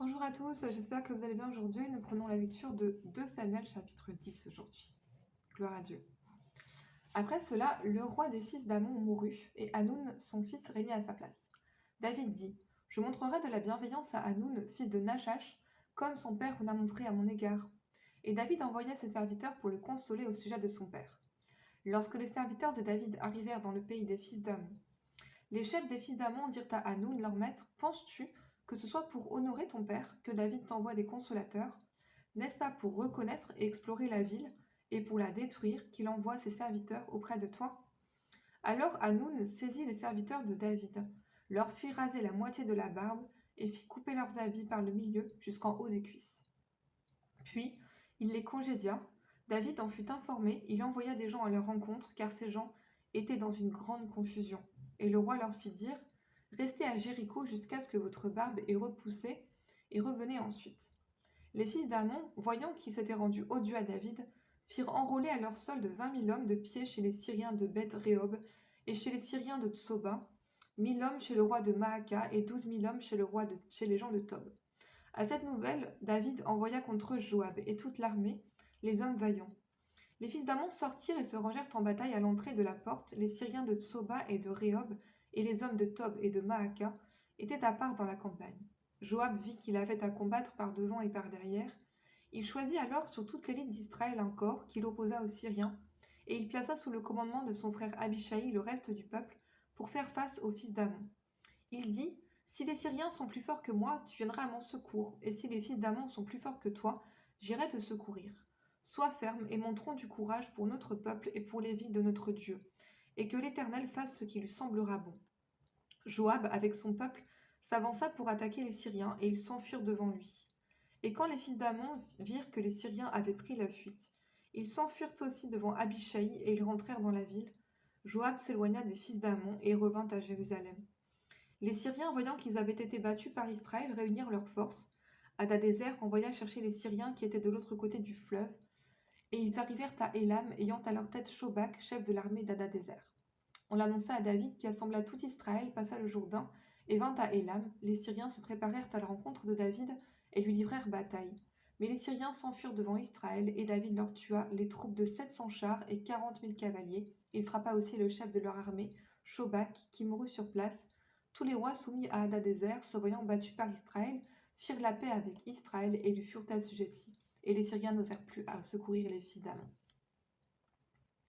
Bonjour à tous, j'espère que vous allez bien aujourd'hui. Nous prenons la lecture de 2 Samuel chapitre 10 aujourd'hui. Gloire à Dieu. Après cela, le roi des fils d'Amon mourut, et Hanoun, son fils, régna à sa place. David dit, je montrerai de la bienveillance à Hanoun, fils de Nachash, comme son père en a montré à mon égard. Et David envoya ses serviteurs pour le consoler au sujet de son père. Lorsque les serviteurs de David arrivèrent dans le pays des fils d'Amon, les chefs des fils d'Amon dirent à Hanoun, leur maître, penses-tu que ce soit pour honorer ton père que David t'envoie des consolateurs? N'est-ce pas pour reconnaître et explorer la ville, et pour la détruire qu'il envoie ses serviteurs auprès de toi? Alors Hanoun saisit les serviteurs de David, leur fit raser la moitié de la barbe, et fit couper leurs habits par le milieu jusqu'en haut des cuisses. Puis il les congédia. David en fut informé, il envoya des gens à leur rencontre, car ces gens étaient dans une grande confusion. Et le roi leur fit dire, restez à Jéricho jusqu'à ce que votre barbe ait repoussé, et revenez ensuite. Les fils d'Amon, voyant qu'ils s'étaient rendus odieux à David, firent enrôler à leur solde 20 000 hommes de pied chez les Syriens de Beth-Rehob et chez les Syriens de Tsoba, 1 000 hommes chez le roi de Maaka et 12 000 hommes chez les gens de Tob. À cette nouvelle, David envoya contre eux Joab et toute l'armée, les hommes vaillants. Les fils d'Amon sortirent et se rangèrent en bataille à l'entrée de la porte. Les Syriens de Tsoba et de Rehob et les hommes de Tob et de Maaka étaient à part dans la campagne. Joab vit qu'il avait à combattre par devant et par derrière. Il choisit alors sur toute l'élite d'Israël un corps qu'il opposa aux Syriens, et il plaça sous le commandement de son frère Abishai le reste du peuple pour faire face aux fils d'Amon. Il dit, si les Syriens sont plus forts que moi, tu viendras à mon secours, et si les fils d'Amon sont plus forts que toi, j'irai te secourir. Sois ferme et montrons du courage pour notre peuple et pour les villes de notre Dieu, et que l'Éternel fasse ce qui lui semblera bon. Joab, avec son peuple, s'avança pour attaquer les Syriens, et ils s'enfuirent devant lui. Et quand les fils d'Amon virent que les Syriens avaient pris la fuite, ils s'enfuirent aussi devant Abishai, et ils rentrèrent dans la ville. Joab s'éloigna des fils d'Amon et revint à Jérusalem. Les Syriens, voyant qu'ils avaient été battus par Israël, réunirent leurs forces. Hadadézer envoya chercher les Syriens qui étaient de l'autre côté du fleuve, et ils arrivèrent à Élam, ayant à leur tête Shobak, chef de l'armée d'Hadadézer. On l'annonça à David, qui assembla tout Israël, passa le Jourdain, et vint à Élam. Les Syriens se préparèrent à la rencontre de David, et lui livrèrent bataille. Mais les Syriens s'enfuirent devant Israël, et David leur tua les troupes de 700 chars et 40 000 cavaliers. Il frappa aussi le chef de leur armée, Shobak, qui mourut sur place. Tous les rois soumis à Hadadézer, se voyant battus par Israël, firent la paix avec Israël et lui furent assujettis. Et les Syriens n'osèrent plus à secourir les fils d'Amon.